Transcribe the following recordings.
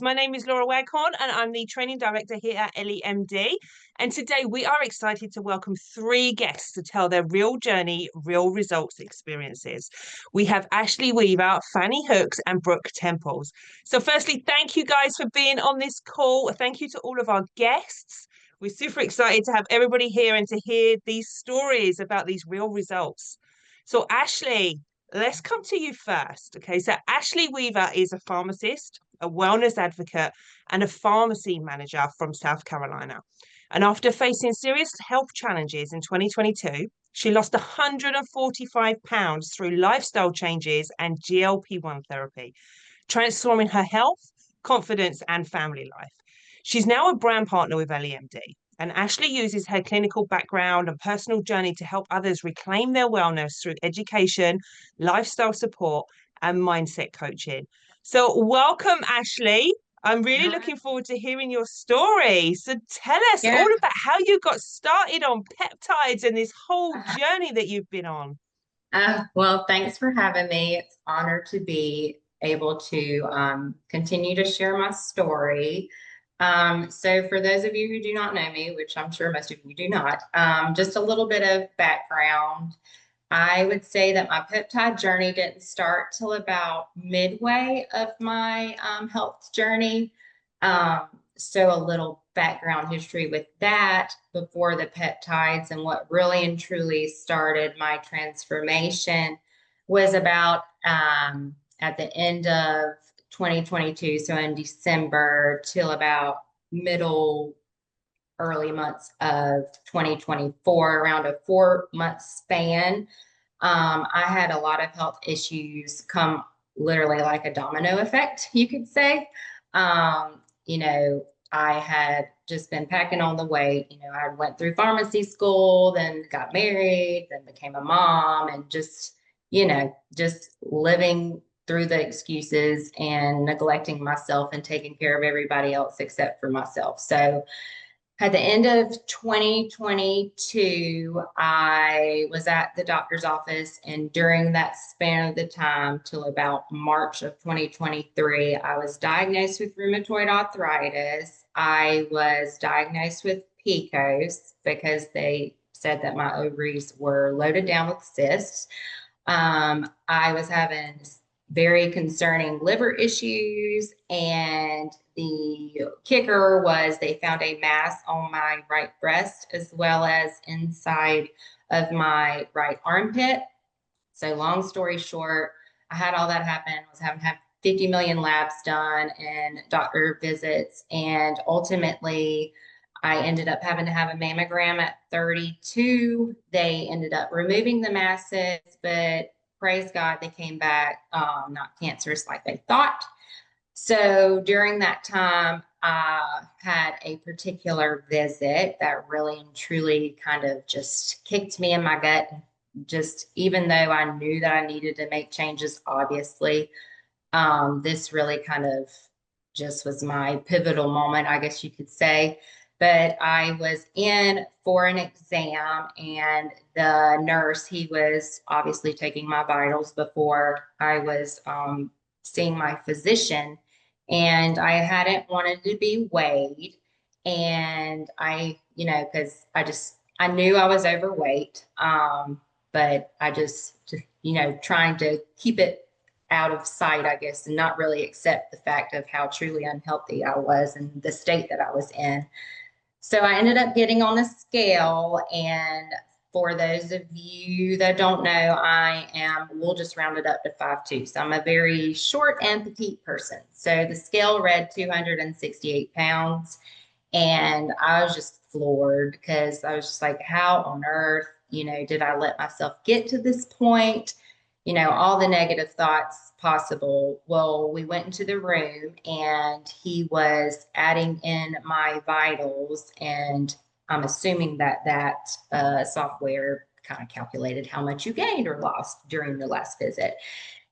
My name is Laura Waghorn, and I'm the training director here at EllieMD. And today we are excited to welcome three guests to tell their real journey, real results experiences. We have Ashley Weaver, Fanny Hooks, and Brooke Temples. So, firstly, thank you guys for being on this call. Thank you to all of our guests. We're super excited to have everybody here and to hear these stories about these real results. So, Ashley, let's come to you first. Okay, so Ashley Weaver is a pharmacist, a wellness advocate, and a pharmacy manager from South Carolina. And after facing serious health challenges in 2022, she lost 145 pounds through lifestyle changes and GLP-1 therapy, transforming her health, confidence, and family life. She's now a brand partner with EllieMD, and Ashley uses her clinical background and personal journey to help others reclaim their wellness through education, lifestyle support, and mindset coaching. So, welcome, Ashley. I'm really Hi. looking forward to hearing your story. So, tell us Yeah. all about how you got started on peptides and this whole journey that you've been on. Well, thanks for having me. It's an honor to be able to continue to share my story. So for those of you who do not know me, which I'm sure most of you do not, just a little bit of background. I would say that my peptide journey didn't start till about midway of my health journey. So a little background history with that before the peptides, and what really and truly started my transformation was about at the end of 2022, so in December till about middle early months of 2024, around a 4 month span. I had a lot of health issues come literally like a domino effect, you could say. You know, I had just been packing on the weight. You know, I went through pharmacy school, then got married, then became a mom, and just living through the excuses and neglecting myself and taking care of everybody else except for myself. So at the end of 2022, I was at the doctor's office, and during that span of the time till about March of 2023, I was diagnosed with rheumatoid arthritis. I was diagnosed with PCOS because they said that my ovaries were loaded down with cysts. I was having very concerning liver issues, and the kicker was they found a mass on my right breast as well as inside of my right armpit. So long story short, I had all that happen, was having to have 50 million labs done and doctor visits, and ultimately I ended up having to have a mammogram at 32. They ended up removing the masses, but praise God, they came back not cancerous like they thought. So during that time, I had a particular visit that really and truly kind of just kicked me in my gut. Just even though I knew that I needed to make changes, obviously, this really kind of just was my pivotal moment, I guess you could say. But I was in for an exam, and the nurse, he was obviously taking my vitals before I was seeing my physician. And I hadn't wanted to be weighed. And because I knew I was overweight, but I just, trying to keep it out of sight, I guess, and not really accept the fact of how truly unhealthy I was and the state that I was in. So I ended up getting on the scale. And for those of you that don't know, we'll just round it up to 5'2". So I'm a very short and petite person. So the scale read 268 pounds. And I was just floored because I was just like, how on earth, did I let myself get to this point? All the negative thoughts possible. Well, we went into the room, and he was adding in my vitals, and I'm assuming that software kind of calculated how much you gained or lost during the last visit.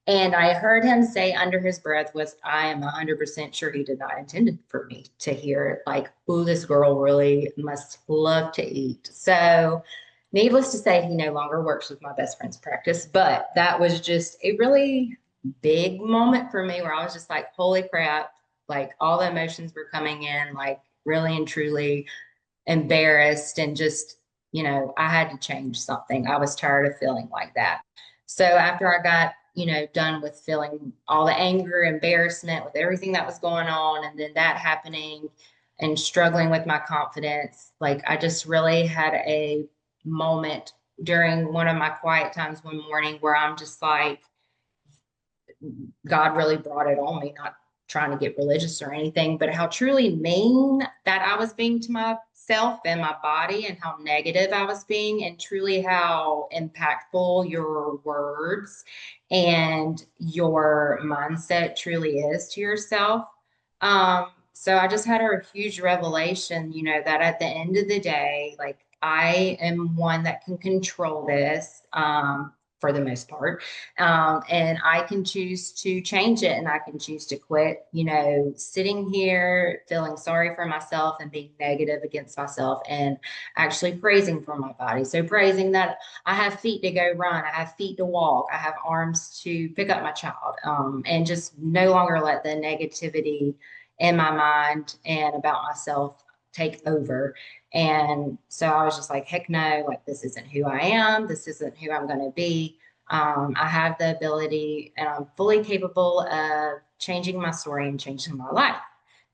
And I heard him say under his breath was, I am 100% sure he did not intend for me to hear it. Like, ooh, this girl really must love to eat. So needless to say, he no longer works with my best friend's practice, but that was just a really big moment for me where I was just like, holy crap, Like all the emotions were coming in, like really and truly embarrassed and just, I had to change something. I was tired of feeling like that. So after I got, done with feeling all the anger, embarrassment with everything that was going on, and then that happening and struggling with my confidence, like I just really had a moment during one of my quiet times one morning where I'm just like, God really brought it on me, not trying to get religious or anything, but how truly mean that I was being to myself and my body, and how negative I was being, and truly how impactful your words and your mindset truly is to yourself. So I just had a huge revelation, that at the end of the day, like I am one that can control this. For the most part. And I can choose to change it, and I can choose to quit, sitting here feeling sorry for myself and being negative against myself, and actually praising for my body. So praising that I have feet to go run, I have feet to walk, I have arms to pick up my child, and just no longer let the negativity in my mind and about myself take over. And so I was just like, heck no, like this isn't who I am. This isn't who I'm going to be. I have the ability and I'm fully capable of changing my story and changing my life.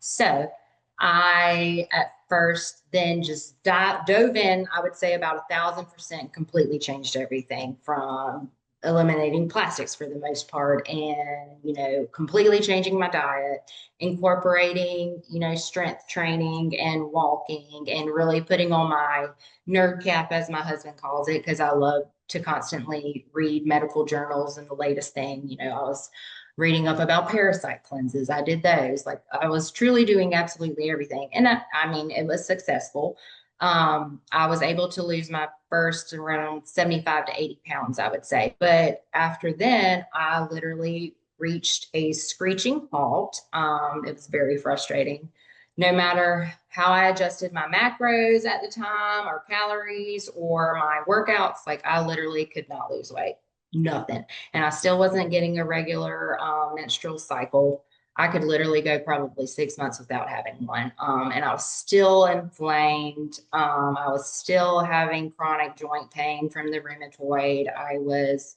So I, at first, then just dove in, I would say about 1,000%, completely changed everything from eliminating plastics for the most part, and completely changing my diet, incorporating strength training and walking, and really putting on my nerd cap, as my husband calls it, because I love to constantly read medical journals and the latest thing. I was reading up about parasite cleanses. I did those. Like I was truly doing absolutely everything, and I mean it was successful. I was able to lose my first around 75 to 80 pounds, I would say. But after then, I literally reached a screeching halt. It was very frustrating. No matter how I adjusted my macros at the time, or calories, or my workouts, like I literally could not lose weight, nothing. And I still wasn't getting a regular menstrual cycle. I could literally go probably 6 months without having one. And I was still inflamed. I was still having chronic joint pain from the rheumatoid. I was,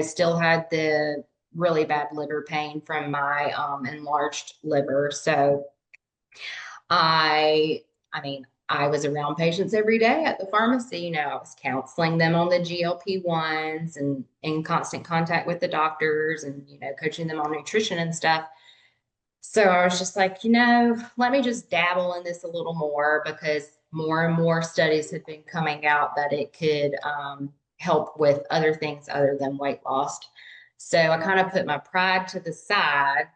still had the really bad liver pain from my enlarged liver. So I mean, I was around patients every day at the pharmacy. I was counseling them on the GLP-1s, and in constant contact with the doctors, and, coaching them on nutrition and stuff. So I was just like, let me just dabble in this a little more, because more and more studies have been coming out that it could help with other things other than weight loss. So I kind of put my pride to the side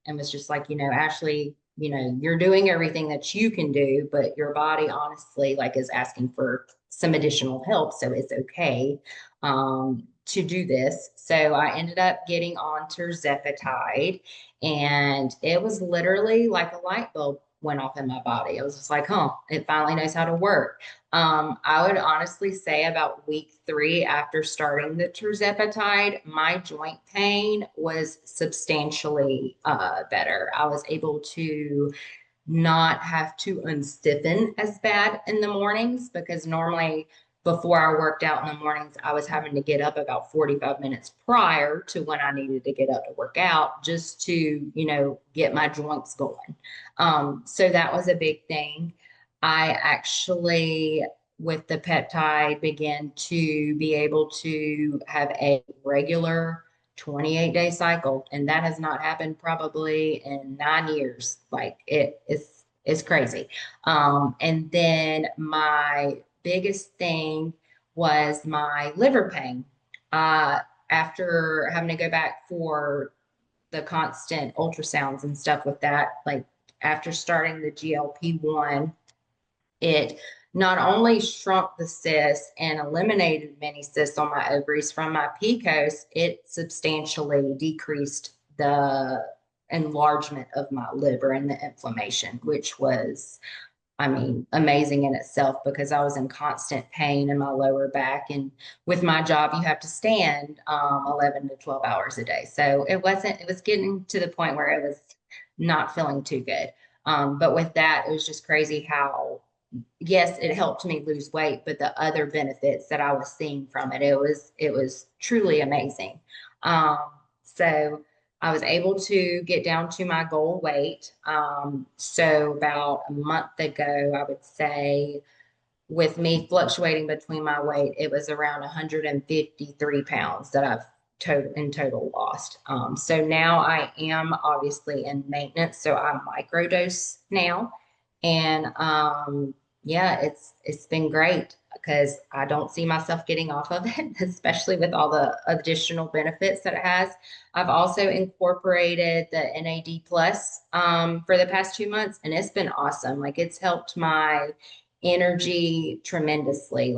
and was just like, Ashley, you're doing everything that you can do, but your body honestly like is asking for some additional help. So it's okay to do this. So I ended up getting on tirzepatide, and it was literally like a light bulb went off in my body. I was just like, huh, it finally knows how to work. I would honestly say about week 3 after starting the tirzepatide, my joint pain was substantially better. I was able to not have to unstiffen as bad in the mornings, because normally before I worked out in the mornings, I was having to get up about 45 minutes prior to when I needed to get up to work out, just to, get my joints going. So that was a big thing. I actually, with the peptide, began to be able to have a regular 28-day cycle, and that has not happened probably in 9 years. Like it's crazy. And then my biggest thing was my liver pain. After having to go back for the constant ultrasounds and stuff with that, like after starting the GLP-1, it not only shrunk the cysts and eliminated many cysts on my ovaries from my PCOS, it substantially decreased the enlargement of my liver and the inflammation, which was, I mean, amazing in itself, because I was in constant pain in my lower back. And with my job, you have to stand 11 to 12 hours a day. So it was getting to the point where it was not feeling too good. But with that, it was just crazy how, yes, it helped me lose weight, but the other benefits that I was seeing from it, it was truly amazing. Um, so I was able to get down to my goal weight. So about a month ago, I would say, with me fluctuating between my weight, it was around 153 pounds that I've total lost. So now I am obviously in maintenance, so I microdose now, and yeah, it's been great because I don't see myself getting off of it, especially with all the additional benefits that it has. I've also incorporated the NAD plus for the past 2 months, and it's been awesome. Like it's helped my energy tremendously.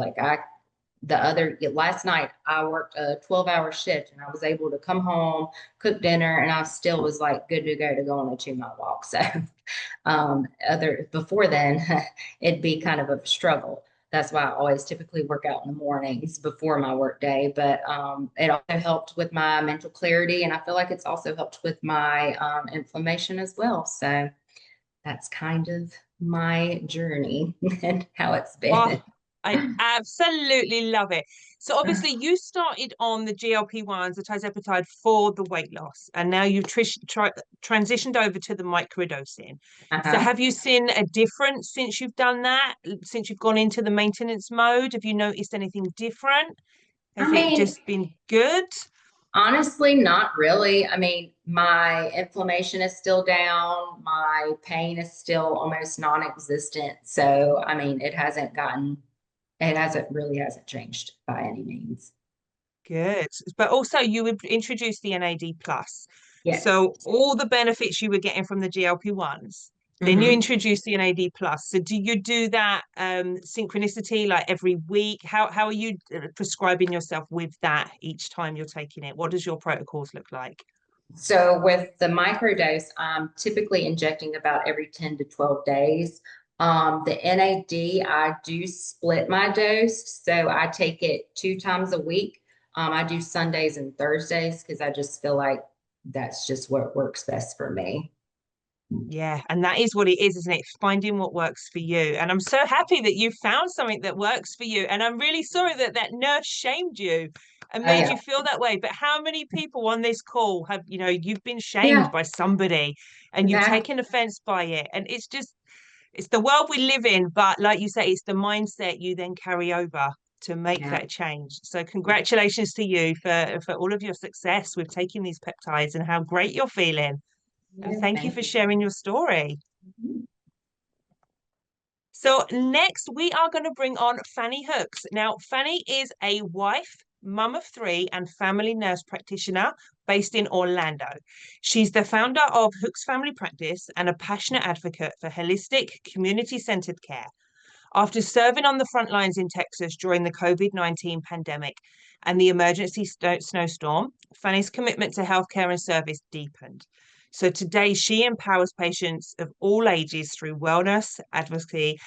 The other last night I worked a 12-hour shift and I was able to come home, cook dinner, and I still was like good to go on a 2 mile walk. So other before then it'd be kind of a struggle. That's why I always typically work out in the mornings before my work day. But it also helped with my mental clarity, and I feel like it's also helped with my inflammation as well. So that's kind of my journey and how it's Oh, been. I absolutely love it. So obviously you started on the GLP-1s, the tirzepatide for the weight loss, and now you've transitioned over to the microdosing. So Uh-huh. have you seen a difference since you've done that, since you've gone into the maintenance mode? Have you noticed anything different? I Has it mean, just been good? honestly, not really. I mean, my inflammation is still down. My pain is still almost non-existent. So, I mean, it hasn't changed by any means. Good. But also you would introduce the NAD plus. Yes. So all the benefits you were getting from the GLP-1s, then you Hmm. introduce the NAD plus. So do you do that synchronicity like every week? How are you prescribing yourself with that each time you're taking it? What does your protocols look like? So with the microdose, I'm typically injecting about every 10 to 12 days. The NAD, I do split my dose. So I take it 2 times a week. I do Sundays and Thursdays because I just feel like that's just what works best for me. Yeah, and that is what it is, isn't it? Finding what works for you. And I'm so happy that you found something that works for you. And I'm really sorry that that nurse shamed you and Oh made yeah. you feel that way. But how many people on this call have, you've been shamed Yeah, by somebody and you've exactly. taken offense by it? And it's the world we live in, but like you say, it's the mindset you then carry over to make Yeah. that change. So congratulations to you for all of your success with taking these peptides and how great you're feeling. And Yeah, thank you thank for you. sharing your story. Mhm. So next we are going to bring on Fanny Hooks. Now, Fanny is a wife, mum of three, and family nurse practitioner based in Orlando. She's the founder of Hooks Family Practice and a passionate advocate for holistic, community-centered care. After serving on the front lines in Texas during the COVID-19 pandemic and the emergency snowstorm, Fanny's commitment to healthcare and service deepened. So today, she empowers patients of all ages through wellness, advocacy,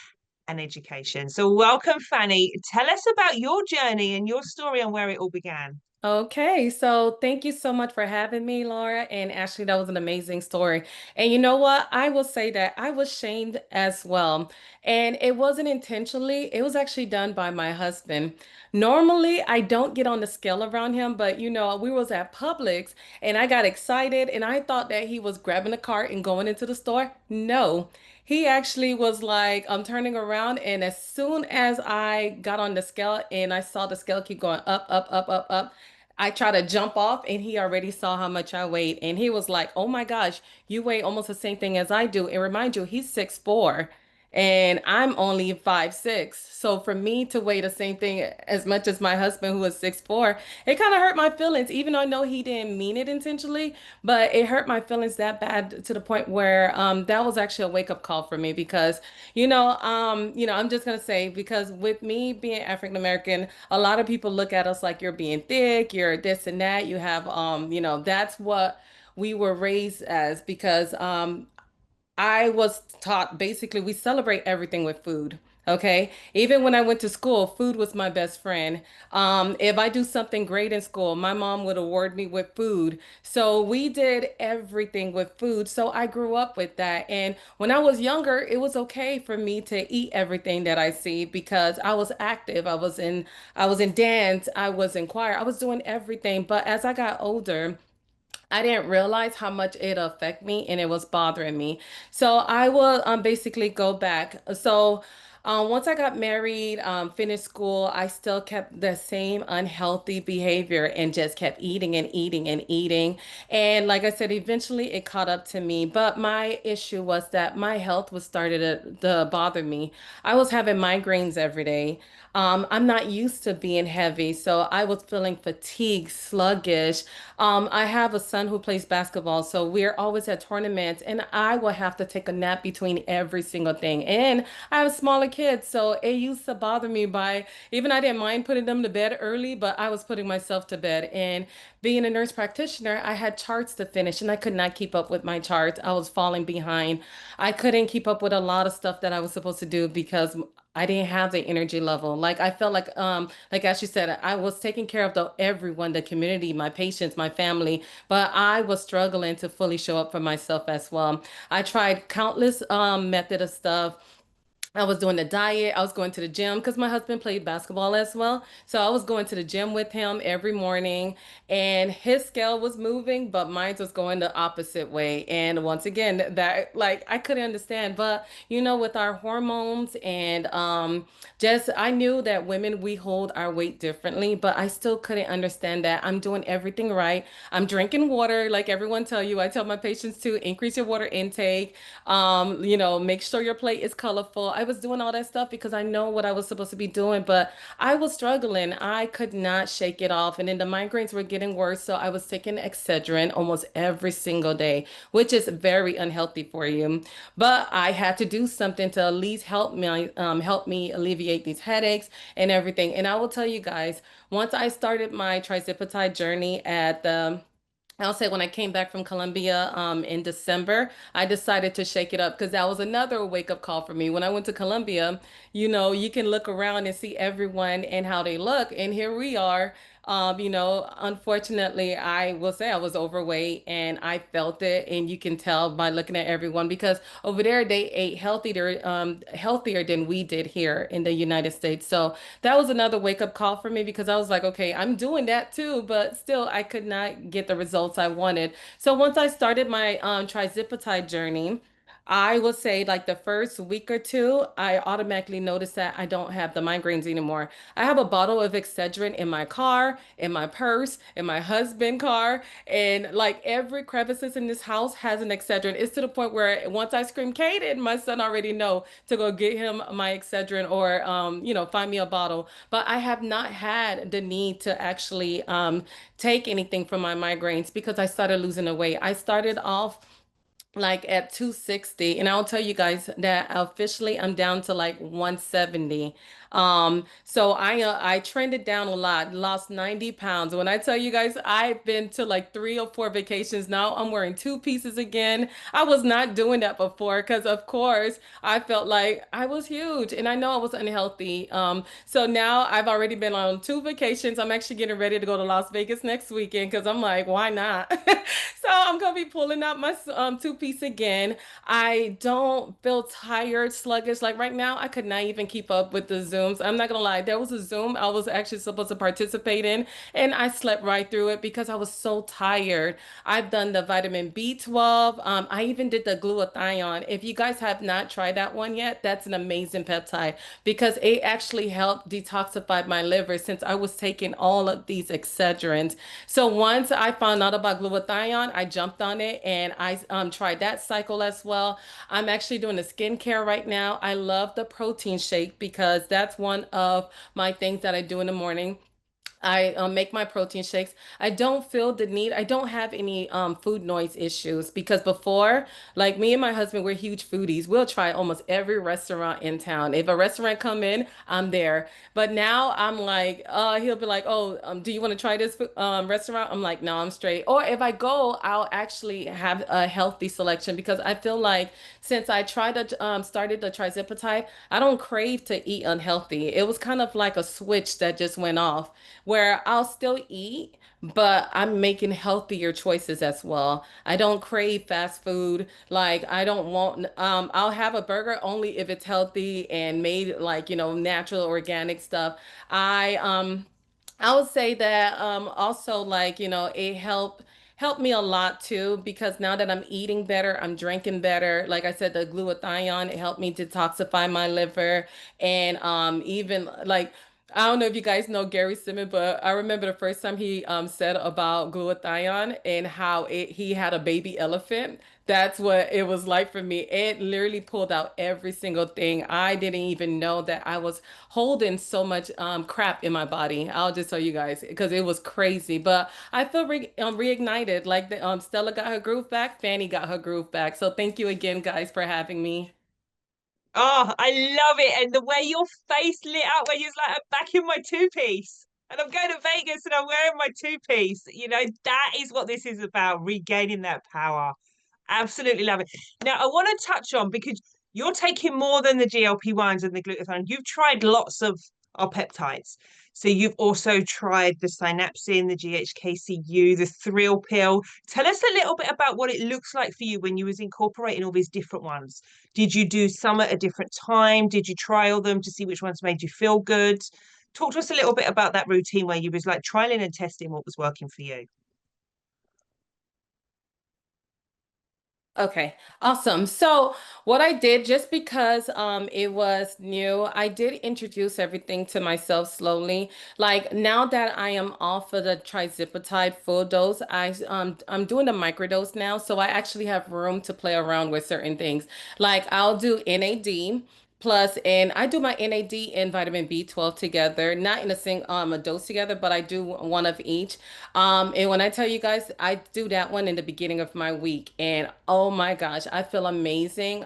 and education. So, welcome, Fanny. Tell us about your journey and your story and where it all began. Okay, so thank you so much for having me, Laura. And Ashley, that was an amazing story. And you know what? I will say that I was shamed as well. And it wasn't intentionally, it was actually done by my husband. Normally, I don't get on the scale around him, but we was at Publix and I got excited and I thought that he was grabbing a cart and going into the store. No. He actually was like, I'm turning around, and as soon as I got on the scale and I saw the scale keep going up, up, up, up, up, I try to jump off and he already saw how much I weighed. And he was like, oh my gosh, you weigh almost the same thing as I do. And remind you, he's 6'4" and I'm only 5'6". So for me to weigh the same thing as much as my husband, who is 6'4", it kind of hurt my feelings, even though I know he didn't mean it intentionally, but it hurt my feelings that bad to the point where that was actually a wake-up call for me because I'm just gonna say, because with me being African American, a lot of people look at us like you're being thick, you're this and that. You have that's what we were raised as because I was taught basically we celebrate everything with food. Okay. Even when I went to school, food was my best friend. If I do something great in school, my mom would award me with food. So we did everything with food. So I grew up with that. And when I was younger, it was okay for me to eat everything that I see because I was active. I was in dance, I was in choir, I was doing everything. But as I got older, I didn't realize how much it affect me and it was bothering me. So I will basically go back. So once I got married, finished school, I still kept the same unhealthy behavior and just kept eating and eating and eating. And like I said, eventually it caught up to me. But my issue was that my health was started to bother me. I was having migraines every day. I'm not used to being heavy, so I was feeling fatigued, sluggish. I have a son who plays basketball, so we're always at tournaments, and I will have to take a nap between every single thing. And I have smaller kids, so it used to bother me by even I didn't mind putting them to bed early, but I was putting myself to bed. And being a nurse practitioner, I had charts to finish, and I could not keep up with my charts. I was falling behind. I couldn't keep up with a lot of stuff that I was supposed to do because I didn't have the energy level. Like I felt like as you said, I was taking care of everyone, the community, my patients, my family, but I was struggling to fully show up for myself as well. I tried countless method of stuff. I was doing the diet. I was going to the gym because my husband played basketball as well. So I was going to the gym with him every morning, and his scale was moving, but mine was going the opposite way. And once again, that like I couldn't understand. But with our hormones and just I knew that women we hold our weight differently, but I still couldn't understand that. I'm doing everything right. I'm drinking water, like everyone tell you. I tell my patients to increase your water intake. Make sure your plate is colorful. I was doing all that stuff because I know what I was supposed to be doing, but I was struggling. I could not shake it off. And then the migraines were getting worse. So I was taking Excedrin almost every single day, which is very unhealthy for you. But I had to do something to at least help me alleviate these headaches and everything. And I will tell you guys, once I started my trizipatide journey at the I'll say when I came back from Colombia in December, I decided to shake it up because that was another wake up call for me. When I went to Colombia, you can look around and see everyone and how they look. And here we are. Unfortunately, I will say I was overweight and I felt it. And you can tell by looking at everyone because over there they ate healthier than we did here in the United States. So that was another wake up call for me because I was like, okay, I'm doing that too, but still I could not get the results I wanted. So once I started my trizipatide journey, I will say like the first week or two, I automatically noticed that I don't have the migraines anymore. I have a bottle of Excedrin in my car, in my purse, in my husband car, and like every crevices in this house has an Excedrin. It's to the point where once I scream Kaden, my son already know to go get him my Excedrin or find me a bottle. But I have not had the need to actually take anything for my migraines because I started losing the weight. I started off like at 260, and I'll tell you guys that officially I'm down to like 170. So I trended down a lot, lost 90 pounds. When I tell you guys I've been to like 3 or 4 vacations now, I'm wearing 2 pieces again. I was not doing that before because of course I felt like I was huge and I know I was unhealthy. So now I've already been on 2 vacations. I'm actually getting ready to go to Las Vegas next weekend because I'm like, why not? So I'm gonna be pulling out my 2 piece again. I don't feel tired, sluggish. Like right now, I could not even keep up with the Zooms. I'm not gonna lie. There was a Zoom I was actually supposed to participate in, and I slept right through it because I was so tired. I've done the vitamin B12. I even did the glutathione. If you guys have not tried that one yet, that's an amazing peptide because it actually helped detoxify my liver since I was taking all of these Excedrins. So once I found out about glutathione, I jumped on it and I tried that cycle as well. I'm actually doing the skincare right now. I love the protein shake because that's one of my things that I do in the morning. I make my protein shakes. I don't feel the need. I don't have any food noise issues because before, like me and my husband, we're huge foodies. We'll try almost every restaurant in town. If a restaurant come in, I'm there. But now I'm like, he'll be like, "Oh, do you want to try this restaurant?" I'm like, "No, I'm straight." Or if I go, I'll actually have a healthy selection because I feel like since I tried to started the trizipatide, I don't crave to eat unhealthy. It was kind of like a switch that just went off where I'll still eat, but I'm making healthier choices as well. I don't crave fast food. Like I don't want I'll have a burger only if it's healthy and made like, natural organic stuff. I um I would say that also like, it helped me a lot too because now that I'm eating better, I'm drinking better. Like I said, the glutathione, it helped me detoxify my liver and even like I don't know if you guys know Gary Simmons, but I remember the first time he said about glutathione and how he had a baby elephant. That's what it was like for me. It literally pulled out every single thing. I didn't even know that I was holding so much crap in my body. I'll just tell you guys because it was crazy. But I feel reignited. Like Stella got her groove back, Fanny got her groove back. So thank you again, guys, for having me. Oh, I love it. And the way your face lit up when you was like, I'm back in my two-piece. And I'm going to Vegas and I'm wearing my two-piece. That is what this is about, regaining that power. Absolutely love it. Now, I want to touch on because you're taking more than the GLP-1s and the glutathione. You've tried lots of our peptides. So you've also tried the synapsin, the GHKCU, the thrill pill. Tell us a little bit about what it looks like for you when you was incorporating all these different ones. Did you do some at a different time? Did you trial them to see which ones made you feel good? Talk to us a little bit about that routine where you was like trialing and testing what was working for you. Okay, awesome. So what I did, just because it was new, I did introduce everything to myself slowly. Like now that I am off of the trizipatide full dose, I'm doing the microdose now, so I actually have room to play around with certain things. Like I'll do NAD. Plus, and I do my NAD and vitamin B12 together, not in a dose together, but I do one of each. And when I tell you guys, I do that one in the beginning of my week, and oh my gosh, I feel amazing.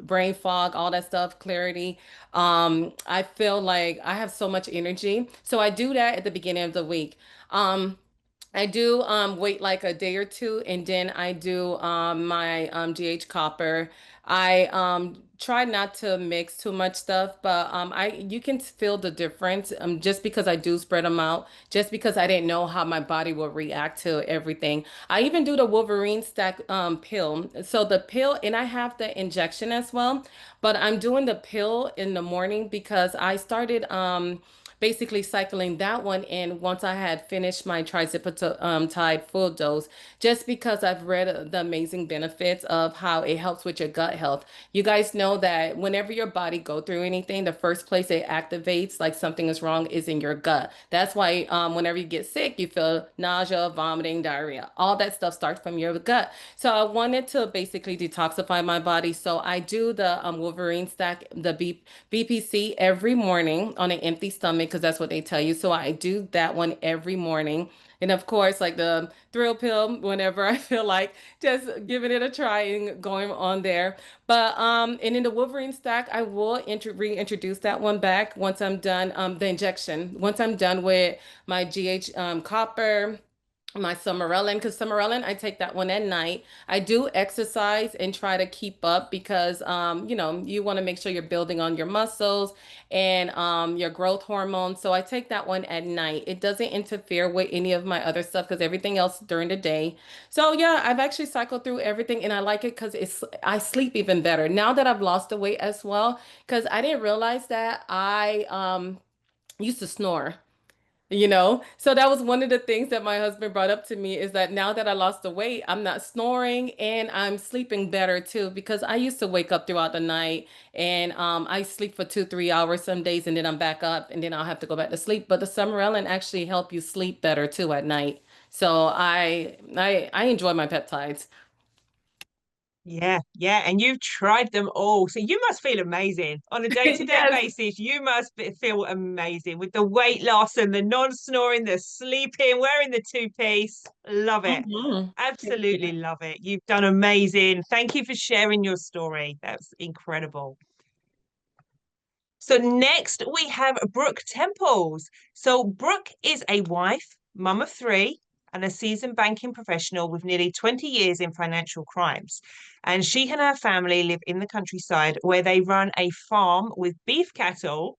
Brain fog, all that stuff, clarity. I feel like I have so much energy. So I do that at the beginning of the week. Um, I do wait like a day or two and then I do my GH copper. I try not to mix too much stuff, but I you can feel the difference just because I do spread them out, just because I didn't know how my body will react to everything. I even do the Wolverine stack pill. So the pill and I have the injection as well, but I'm doing the pill in the morning because I started basically cycling that one in once I had finished my tide full dose, just because I've read the amazing benefits of how it helps with your gut health. You guys know that whenever your body go through anything, the first place it activates, like something is wrong, is in your gut. That's why whenever you get sick, you feel nausea, vomiting, diarrhea. All that stuff starts from your gut. So I wanted to basically detoxify my body. So I do the Wolverine stack, the BPC every morning on an empty stomach because that's what they tell you. So I do that one every morning. And of course, like the thrill pill, whenever I feel like just giving it a try and going on there. But and in the Wolverine stack, I will reintroduce that one back once I'm done the injection. Once I'm done with my GH copper, my Summerellin, because Summerellin, I take that one at night. I do exercise and try to keep up because you want to make sure you're building on your muscles and your growth hormones. So I take that one at night. It doesn't interfere with any of my other stuff because everything else during the day. So yeah, I've actually cycled through everything and I like it because I sleep even better now that I've lost the weight as well. Because I didn't realize that I used to snore. So that was one of the things that my husband brought up to me is that now that I lost the weight, I'm not snoring and I'm sleeping better too because I used to wake up throughout the night and I sleep for 2, 3 hours some days and then I'm back up and then I'll have to go back to sleep. But the Summerellin actually help you sleep better too at night. So I enjoy my peptides. Yeah, yeah, and you've tried them all, so you must feel amazing on a day-to-day Yes. basis. You must feel amazing with the weight loss and the non-snoring, the sleeping, wearing the two-piece. Love it. Thank you. Absolutely love it. You've done amazing. Thank you for sharing your story. That's incredible. So next we have Brooke Temples. So Brooke is a wife, mum of three, and a seasoned banking professional with nearly 20 years in financial crimes. And she and her family live in the countryside where they run a farm with beef cattle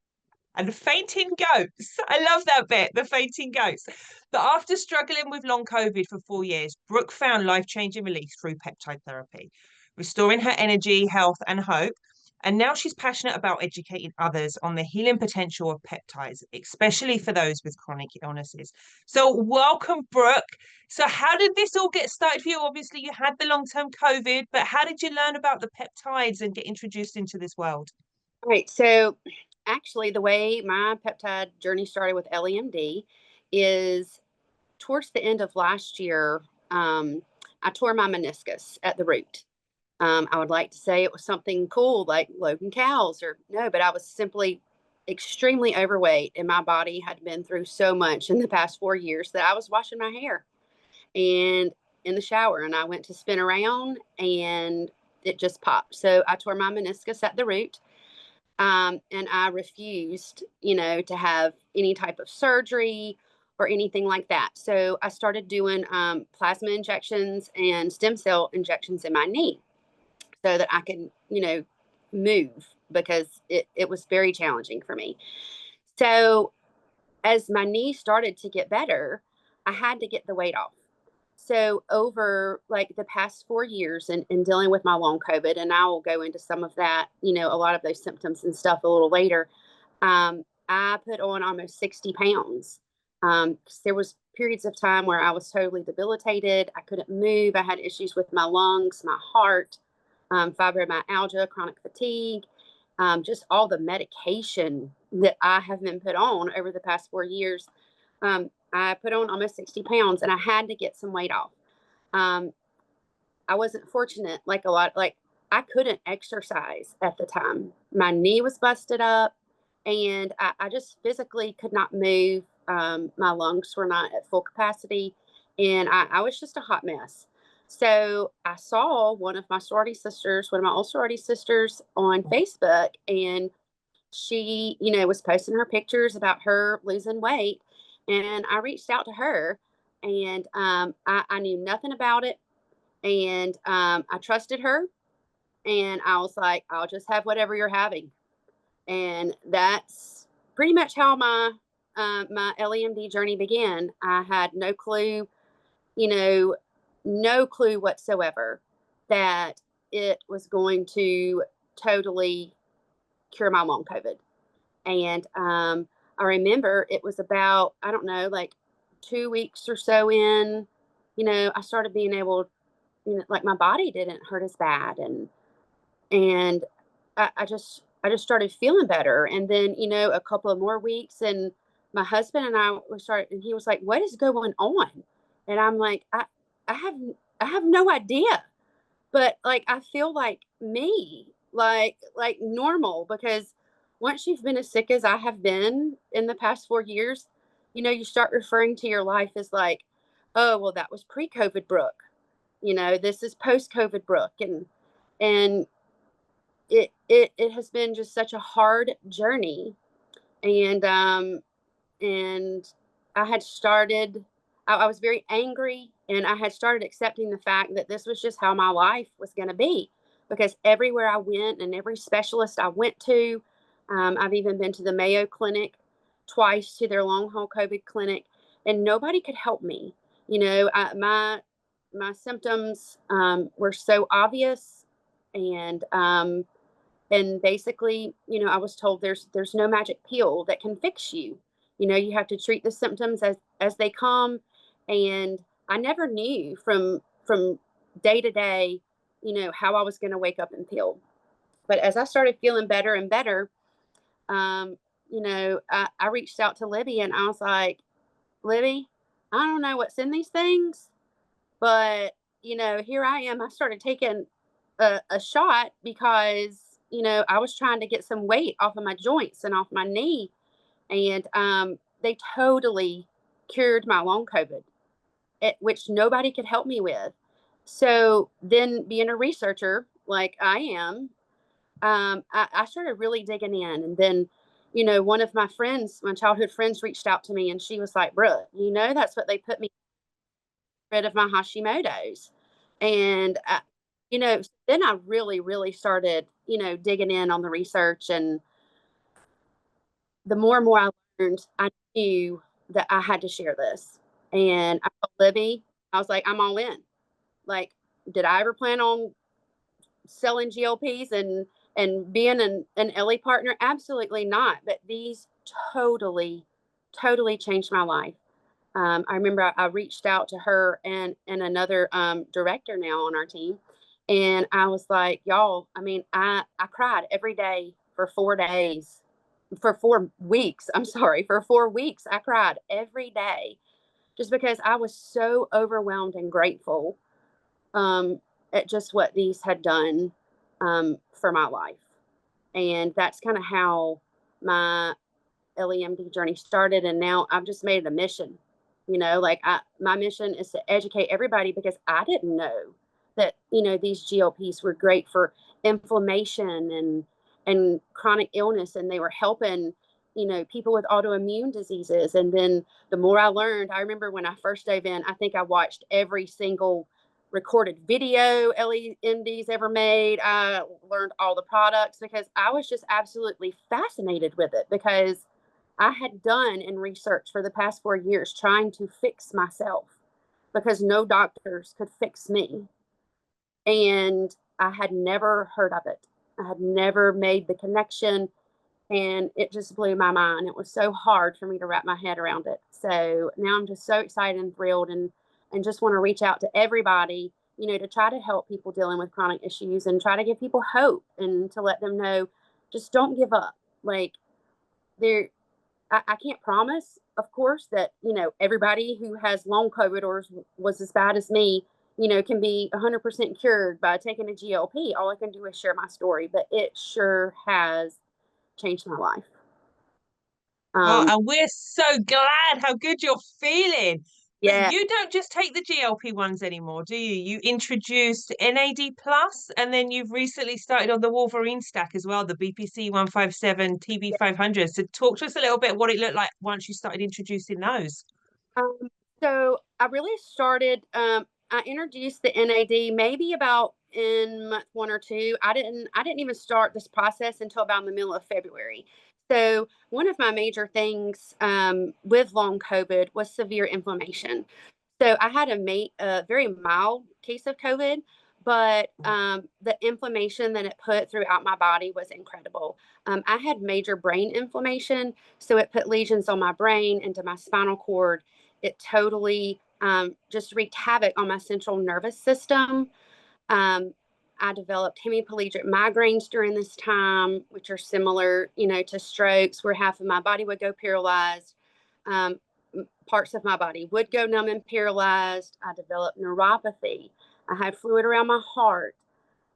and fainting goats. I love that bit, the fainting goats. But after struggling with long COVID for 4 years, Brooke found life-changing relief through peptide therapy, restoring her energy, health, and hope. And now she's passionate about educating others on the healing potential of peptides, especially for those with chronic illnesses. So, welcome, Brooke. So, how did this all get started for you? Obviously, you had the long-term COVID, but how did you learn about the peptides and get introduced into this world? Right. So actually, the way my peptide journey started with EllieMD is towards the end of last year. I tore my meniscus at the root. I would like to say it was something cool like Logan cows or no, but I was simply extremely overweight and my body had been through so much in the past 4 years that I was washing my hair and in the shower and I went to spin around and it just popped. So I tore my meniscus at the root. And I refused, to have any type of surgery or anything like that. So I started doing plasma injections and stem cell injections in my knee so that I could, move because it was very challenging for me. So as my knee started to get better, I had to get the weight off. So over like the past 4 years and dealing with my long COVID, and I will go into some of that, a lot of those symptoms and stuff a little later. I put on almost 60 pounds. 'Cause there was periods of time where I was totally debilitated. I couldn't move. I had issues with my lungs, my heart, fibromyalgia, chronic fatigue, just all the medication that I have been put on over the past 4 years. I put on almost 60 pounds and I had to get some weight off. Um, I wasn't fortunate like a lot, like I couldn't exercise at the time. My knee was busted up and I just physically could not move. My lungs were not at full capacity and I was just a hot mess. So I saw one of my old sorority sisters on Facebook and she, was posting her pictures about her losing weight. And I reached out to her and I knew nothing about it. And I trusted her. And I was like, I'll just have whatever you're having. And that's pretty much how my LEMD journey began. I had no clue, you know, no clue whatsoever that it was going to totally cure my long COVID. And I remember it was about, I don't know, like 2 weeks or so in, I started being able, like my body didn't hurt as bad. And I just started feeling better. And then, a couple of more weeks and my husband and I we started, and he was like, what is going on? And I'm like, I have, I have no idea, but like, I feel like me, like normal because once you've been as sick as I have been in the past 4 years, you start referring to your life as like, oh, well, that was pre-COVID Brooke. This is post-COVID Brooke. And it has been just such a hard journey. And I had started, I was very angry and I had started accepting the fact that this was just how my life was going to be because everywhere I went and every specialist I went to, I've even been to the Mayo Clinic twice to their long haul COVID clinic and nobody could help me. My symptoms were so obvious and basically, I was told there's no magic pill that can fix you. You have to treat the symptoms as they come. And I never knew from day to day, how I was going to wake up and feel. But as I started feeling better and better, I reached out to Libby and I was like, Libby, I don't know what's in these things, but here I am. I started taking a shot because, you know, I was trying to get some weight off of my joints and off my knee. And they totally cured my long COVID, which nobody could help me with. So then, being a researcher like I am, I started really digging in. And then, you know, one of my friends, my childhood friends, reached out to me, and she was like, "Brooke, you know, that's what they put me rid of my Hashimoto's." And you know, then I really, really started, you know, digging in on the research. And the more and more I learned, I knew that I had to share this. And I told Libby, I was like, I'm all in. Like, did I ever plan on selling GLPs and being an Ellie partner? Absolutely not. But these totally, totally changed my life. I remember I reached out to her and another director now on our team. And I was like, y'all, I mean, I cried every day for 4 days, for 4 weeks. I'm sorry, for 4 weeks. I cried every day just because I was so overwhelmed and grateful at just what these had done for my life. And that's kind of how my EllieMD journey started. And now I've just made it a mission. You know, like my mission is to educate everybody, because I didn't know that, you know, these GLPs were great for inflammation and chronic illness, and they were helping, you know, people with autoimmune diseases. And then the more I learned, I remember when I first dove in, I think I watched every single recorded video EllieMD's ever made. I learned all the products because I was just absolutely fascinated with it, because I had done and researched for the past 4 years trying to fix myself because no doctors could fix me. And I had never heard of it. I had never made the connection, and it just blew my mind. It was so hard for me to wrap my head around it. So now I'm just so excited and thrilled, and just want to reach out to everybody, you know, to try to help people dealing with chronic issues and try to give people hope and to let them know, just don't give up. Like, I can't promise, of course, that, you know, everybody who has long COVID or was as bad as me, you know, can be 100% cured by taking a GLP. All I can do is share my story, but it sure has changed my life. Oh, and we're so glad how good you're feeling. But Yeah. you don't just take the GLP ones anymore, do you? You introduced NAD plus, and then you've recently started on the Wolverine stack as well, the BPC 157, TB 500. So talk to us a little bit what it looked like once you started introducing those. Um, so I really started, I introduced the NAD maybe about in month 1 or 2. I didn't even start this process until about the middle of February. So one of my major things with long COVID was severe inflammation. So I had a very mild case of COVID, but the inflammation that it put throughout my body was incredible. I had major brain inflammation, so it put lesions on my brain, into my spinal cord. It totally just wreaked havoc on my central nervous system. Um, I developed hemiplegic migraines during this time, which are similar, you know, to strokes, where half of my body would go paralyzed. Um, Parts of my body would go numb and paralyzed. I developed neuropathy. I had fluid around my heart.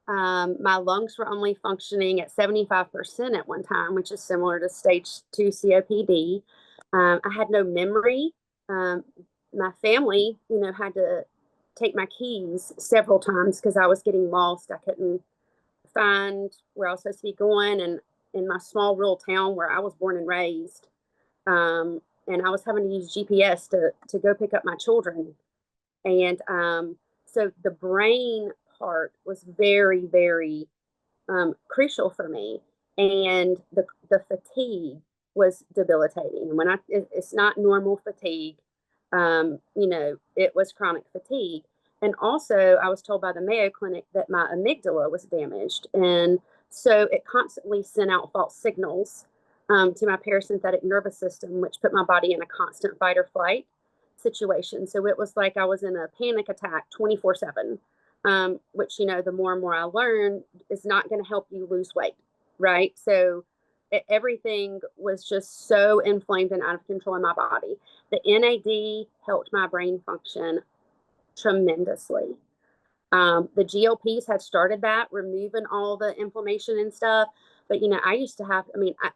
My lungs were only functioning at 75% at one time, which is similar to stage 2 COPD. I had no memory. My family, you know, had to take my keys several times because I was getting lost. I couldn't find where I was supposed to be going. And in my small rural town where I was born and raised, and I was having to use GPS to go pick up my children. And so the brain part was very, very crucial for me. And the fatigue was debilitating. And it's not normal fatigue, you know, it was chronic fatigue. And also, I was told by the Mayo Clinic that my amygdala was damaged. And so it constantly sent out false signals to my parasympathetic nervous system, which put my body in a constant fight or flight situation. So it was like I was in a panic attack 24/7, which, you know, the more and more I learned is not going to help you lose weight, right? So everything was just so inflamed and out of control in my body. The NAD helped my brain function tremendously. The GLPs had started that, removing all the inflammation and stuff. But, I used to have,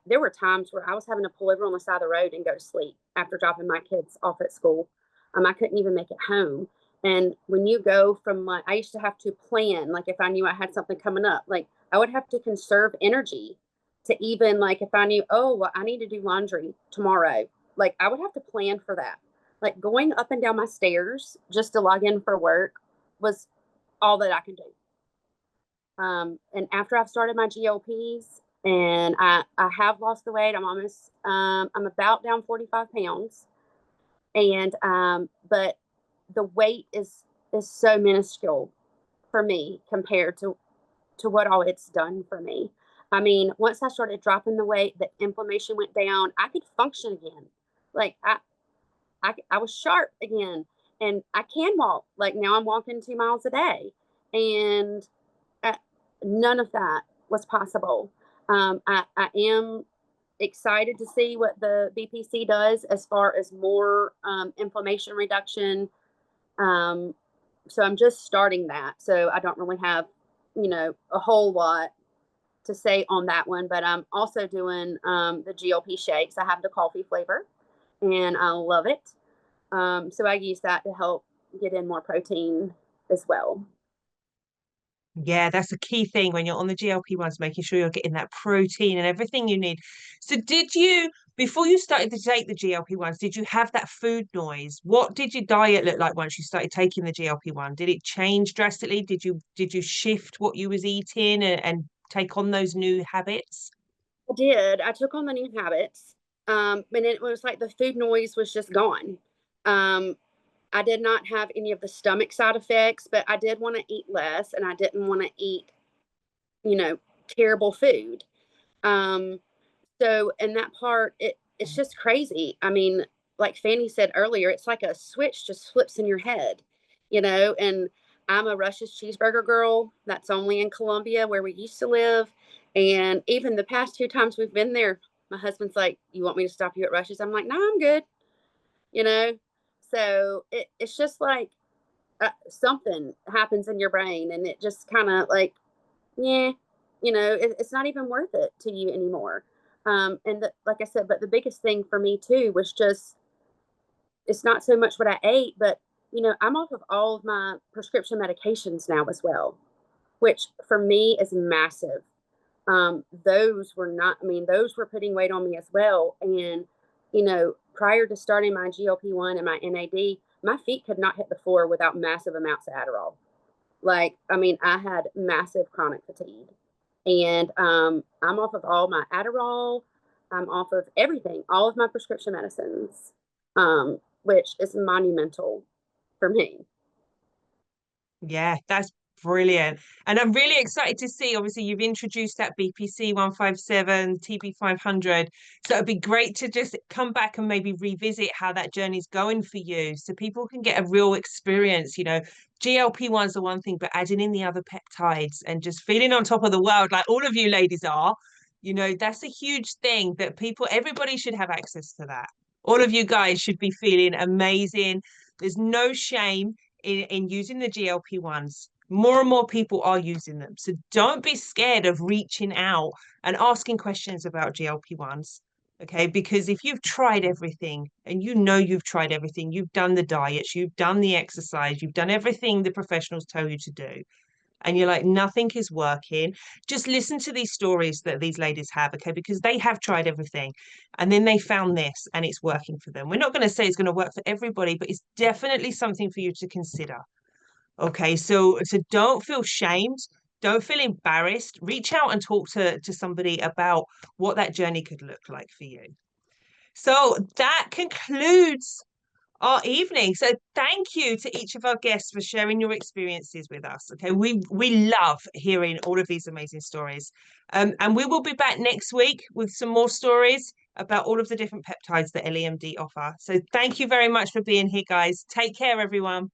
there were times where I was having to pull over on the side of the road and go to sleep after dropping my kids off at school. I couldn't even make it home. And when you go from I used to have to plan, like if I knew I had something coming up, like I would have to conserve energy to even like if I knew, oh, well, I need to do laundry tomorrow, like I would have to plan for that. Like going up and down my stairs just to log in for work was all that I can do. And after I've started my GLPs and I have lost the weight, I'm about down 45 pounds. And, but the weight is so minuscule for me compared to what all it's done for me. Once I started dropping the weight, the inflammation went down. I could function again. Like I was sharp again, and I can walk. Like now I'm walking 2 miles a day, and none of that was possible. I am excited to see what the BPC does as far as more inflammation reduction. So I'm just starting that. So I don't really have, a whole lot to say on that one, but I'm also doing the GLP shakes. I have the coffee flavor and I love it. So I use that to help get in more protein as well. Yeah, that's a key thing when you're on the GLP-1s, making sure you're getting that protein and everything you need. So did you, before you started to take the GLP-1s, did you have that food noise? What did your diet look like once you started taking the GLP-1? Did it change drastically? Did you shift what you was eating and take on those new habits? I did. I took on the new habits. And it was like the food noise was just gone. I did not have any of the stomach side effects, but I did want to eat less and I didn't want to eat, terrible food. So in that part, it's just crazy. Like Fanny said earlier, it's like a switch just flips in your head, and I'm a Rush's Cheeseburger girl. That's only in Columbia where we used to live. And even the past 2 times we've been there, my husband's like, you want me to stop you at Rush's? I'm like, no, I'm good. So it's just like something happens in your brain and it just kind of like, yeah, it's not even worth it to you anymore. Like I said, but the biggest thing for me too was just, it's not so much what I ate, but I'm off of all of my prescription medications now as well, which for me is massive. Those were putting weight on me as well. And, prior to starting my GLP-1 and my NAD, my feet could not hit the floor without massive amounts of Adderall. I had massive chronic fatigue. And I'm off of all my Adderall. I'm off of everything, all of my prescription medicines, which is monumental for me. Yeah, that's brilliant. And I'm really excited to see, obviously, you've introduced that BPC 157, TB 500. So it'd be great to just come back and maybe revisit how that journey's going for you so people can get a real experience. GLP-1's the one thing, but adding in the other peptides and just feeling on top of the world like all of you ladies are, that's a huge thing that everybody should have access to that. All of you guys should be feeling amazing. There's no shame in using the GLP-1s. More and more people are using them. So don't be scared of reaching out and asking questions about GLP-1s. Okay, because if you've tried everything and you've tried everything, you've done the diets, you've done the exercise, you've done everything the professionals tell you to do, and you're like, nothing is working, just listen to these stories that these ladies have, okay, because they have tried everything and then they found this and it's working for them. We're not going to say it's going to work for everybody, but it's definitely something for you to consider. Okay, so don't feel shamed. Don't feel embarrassed. Reach out and talk to somebody about what that journey could look like for you. So that concludes our evening. So thank you to each of our guests for sharing your experiences with us. Okay, we love hearing all of these amazing stories. And we will be back next week with some more stories about all of the different peptides that EllieMD offer. So thank you very much for being here, guys. Take care, everyone.